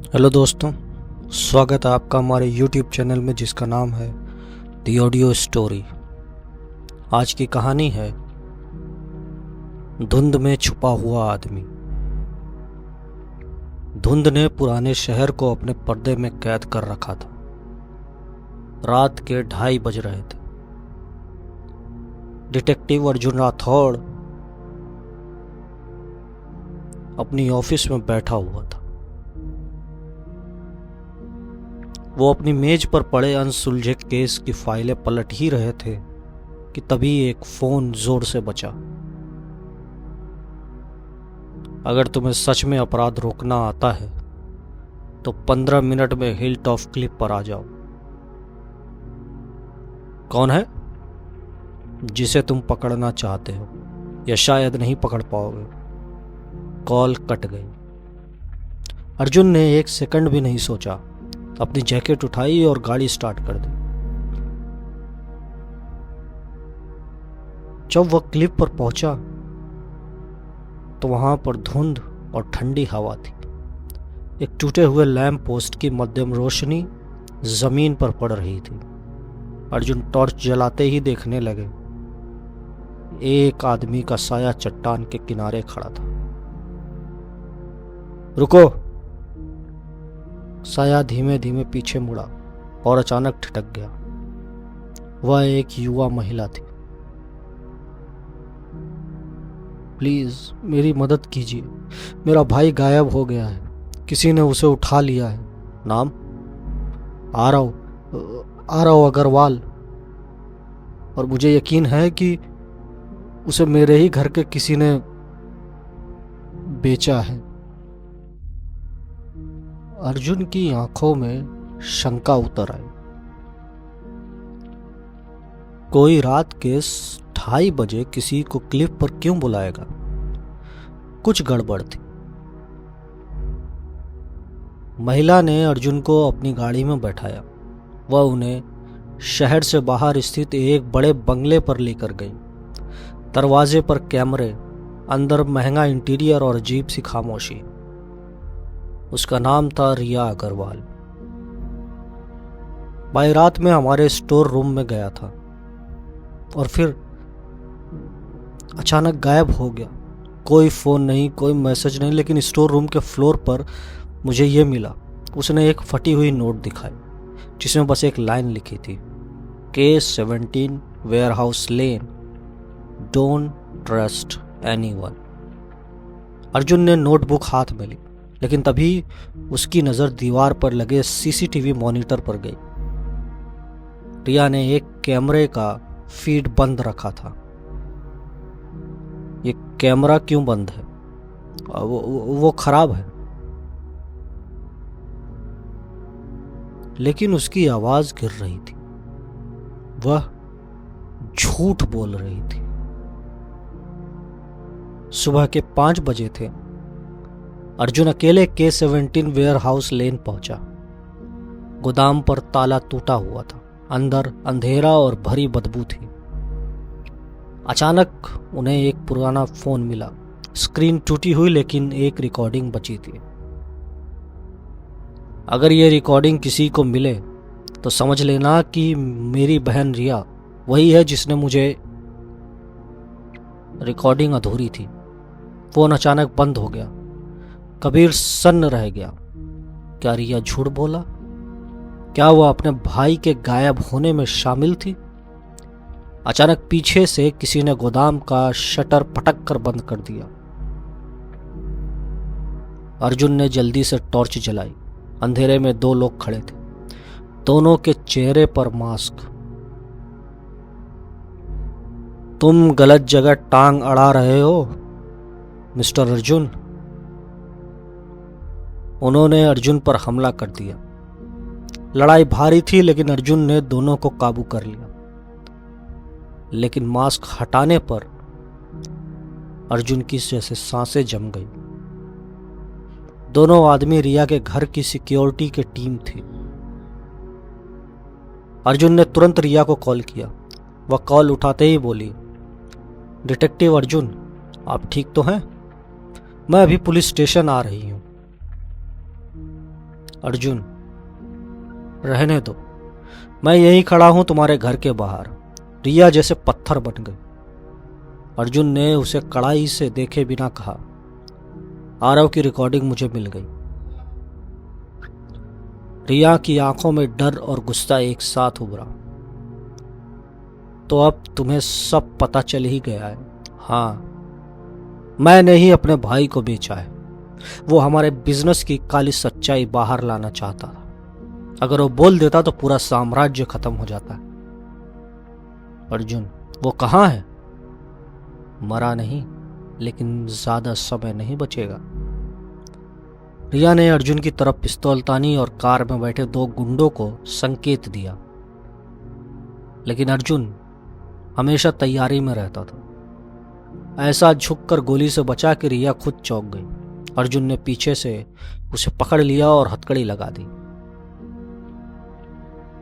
Hello दोस्तों, स्वागत है आपका हमारे YouTube चैनल में जिसका नाम है दी ऑडियो स्टोरी। आज की कहानी है धुंध में छुपा हुआ आदमी। धुंध ने पुराने शहर को अपने पर्दे में कैद कर रखा था। रात के 2:30 बज रहे थे। डिटेक्टिव अर्जुन राठौड़ अपनी ऑफिस में बैठा हुआ था। वो अपनी मेज पर पड़े अनसुलझे केस की फाइलें पलट ही रहे थे कि तभी एक फोन जोर से बजा। अगर तुम्हें सच में अपराध रोकना आता है तो 15 मिनट में हिल टॉप क्लिफ पर आ जाओ। कौन है? जिसे तुम पकड़ना चाहते हो या शायद नहीं पकड़ पाओगे। कॉल कट गई। अर्जुन ने एक सेकंड भी नहीं सोचा, अपनी जैकेट उठाई और गाड़ी स्टार्ट कर दी। जब वह क्लिफ पर पहुंचा तो वहां पर धुंध और ठंडी हवा थी। एक टूटे हुए लैंप पोस्ट की मध्यम रोशनी जमीन पर पड़ रही थी। अर्जुन टॉर्च जलाते ही देखने लगे एक आदमी का साया चट्टान के किनारे खड़ा था। रुको! साया धीमे धीमे पीछे मुड़ा और अचानक ठिठक गया। वह एक युवा महिला थी। प्लीज मेरी मदद कीजिए, मेरा भाई गायब हो गया है, किसी ने उसे उठा लिया है। नाम? आरव अग्रवाल। और मुझे यकीन है कि उसे मेरे ही घर के किसी ने बेचा है। अर्जुन की आंखों में शंका उतर आई। कोई रात के 2:30 बजे किसी को क्लिफ पर क्यों बुलाएगा? कुछ गड़बड़ थी। महिला ने अर्जुन को अपनी गाड़ी में बैठाया। वह उन्हें शहर से बाहर स्थित एक बड़े बंगले पर लेकर गई। दरवाजे पर कैमरे, अंदर महंगा इंटीरियर और अजीब सी खामोशी। उसका नाम था रिया अग्रवाल। भाई रात में हमारे स्टोर रूम में गया था और फिर अचानक गायब हो गया। कोई फोन नहीं, कोई मैसेज नहीं, लेकिन स्टोर रूम के फ्लोर पर मुझे ये मिला। उसने एक फटी हुई नोट दिखाई जिसमें बस एक लाइन लिखी थी, K17 warehouse lane, don't trust anyone. Arjun ने नोटबुक हाथ में ली, लेकिन तभी उसकी नजर दीवार पर लगे सीसीटीवी मॉनिटर पर गई। रिया ने एक कैमरे का फीड बंद रखा था। ये कैमरा क्यों बंद है? वो खराब है। लेकिन उसकी आवाज गिर रही थी। वह झूठ बोल रही थी। सुबह के 5 बजे थे। अर्जुन अकेले K17 वेयरहाउस लेन पहुंचा। गोदाम पर ताला टूटा हुआ था। अंदर अंधेरा और भरी बदबू थी। अचानक उन्हें एक पुराना फोन मिला। स्क्रीन टूटी हुई, लेकिन एक रिकॉर्डिंग बची थी। अगर ये रिकॉर्डिंग किसी को मिले तो समझ लेना कि मेरी बहन रिया वही है जिसने मुझे। रिकॉर्डिंग अधूरी थी। फोन अचानक बंद हो गया। कबीर सन्न रह गया। क्या रिया झूठ बोला? क्या वह अपने भाई के गायब होने में शामिल थी? अचानक पीछे से किसी ने गोदाम का शटर पटक कर बंद कर दिया। अर्जुन ने जल्दी से टॉर्च जलाई। अंधेरे में 2 लोग खड़े थे, दोनों के चेहरे पर मास्क। तुम गलत जगह टांग अड़ा रहे हो मिस्टर अर्जुन। उन्होंने अर्जुन पर हमला कर दिया। लड़ाई भारी थी, लेकिन अर्जुन ने दोनों को काबू कर लिया। लेकिन मास्क हटाने पर अर्जुन की जैसे सांसें जम गई। दोनों आदमी रिया के घर की सिक्योरिटी की टीम थी। अर्जुन ने तुरंत रिया को कॉल किया। वह कॉल उठाते ही बोली, डिटेक्टिव अर्जुन, आप ठीक तो हैं? मैं अभी पुलिस स्टेशन आ रही हूं। अर्जुन, रहने दो, मैं यहीं खड़ा हूं तुम्हारे घर के बाहर। रिया जैसे पत्थर बन गई। अर्जुन ने उसे कड़ाई से देखे बिना कहा, आरव की रिकॉर्डिंग मुझे मिल गई। रिया की आंखों में डर और गुस्सा एक साथ उभरा। तो अब तुम्हें सब पता चल ही गया है। हाँ, मैंने ही अपने भाई को बेचा है। वो हमारे बिजनेस की काली सच्चाई बाहर लाना चाहता था। अगर वो बोल देता तो पूरा साम्राज्य खत्म हो जाता। अर्जुन, वो कहाँ है? मरा नहीं, लेकिन ज्यादा समय नहीं बचेगा। रिया ने अर्जुन की तरफ पिस्तौल तानी और कार में बैठे 2 गुंडों को संकेत दिया, लेकिन अर्जुन हमेशा तैयारी में रहता था। ऐसा झुककर गोली से बचा कि रिया खुद चौंक गई। अर्जुन ने पीछे से उसे पकड़ लिया और हथकड़ी लगा दी।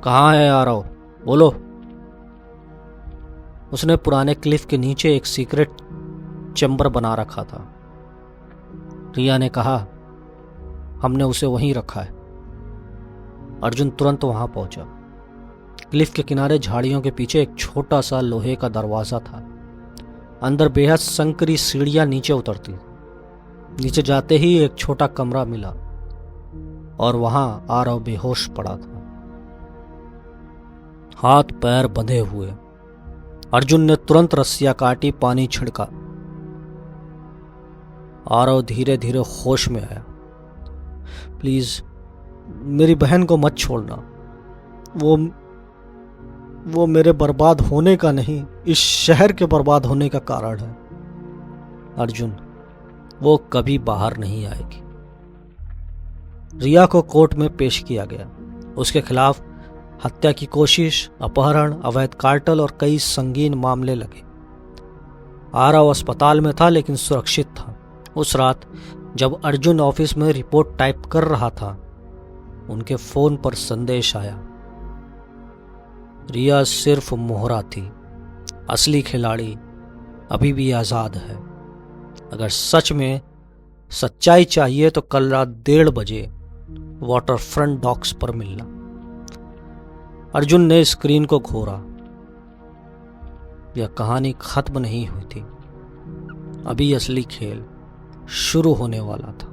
कहाँ है आरव, बोलो। उसने पुराने क्लिफ के नीचे एक सीक्रेट चैम्बर बना रखा था। रिया ने कहा, हमने उसे वहीं रखा है। अर्जुन तुरंत वहां पहुंचा। क्लिफ के किनारे झाड़ियों के पीछे एक छोटा सा लोहे का दरवाजा था। अंदर बेहद संकरी सीढ़ियां नीचे उतरती। नीचे जाते ही एक छोटा कमरा मिला और वहां आरव बेहोश पड़ा था, हाथ पैर बंधे हुए। अर्जुन ने तुरंत रस्सियां काटी, पानी छिड़का। आरव धीरे धीरे होश में आया। प्लीज मेरी बहन को मत छोड़ना। वो मेरे बर्बाद होने का नहीं, इस शहर के बर्बाद होने का कारण है। अर्जुन, वो कभी बाहर नहीं आएगी। रिया को कोर्ट में पेश किया गया। उसके खिलाफ हत्या की कोशिश, अपहरण, अवैध कार्टल और कई संगीन मामले लगे। आरव अस्पताल में था लेकिन सुरक्षित था। उस रात जब अर्जुन ऑफिस में रिपोर्ट टाइप कर रहा था, उनके फोन पर संदेश आया। रिया सिर्फ मोहरा थी, असली खिलाड़ी अभी भी आजाद है। अगर सच में सच्चाई चाहिए तो कल रात 1:30 बजे वाटर फ्रंट डॉक्स पर मिलना। अर्जुन ने स्क्रीन को घोरा। यह कहानी खत्म नहीं हुई थी। अभी असली खेल शुरू होने वाला था।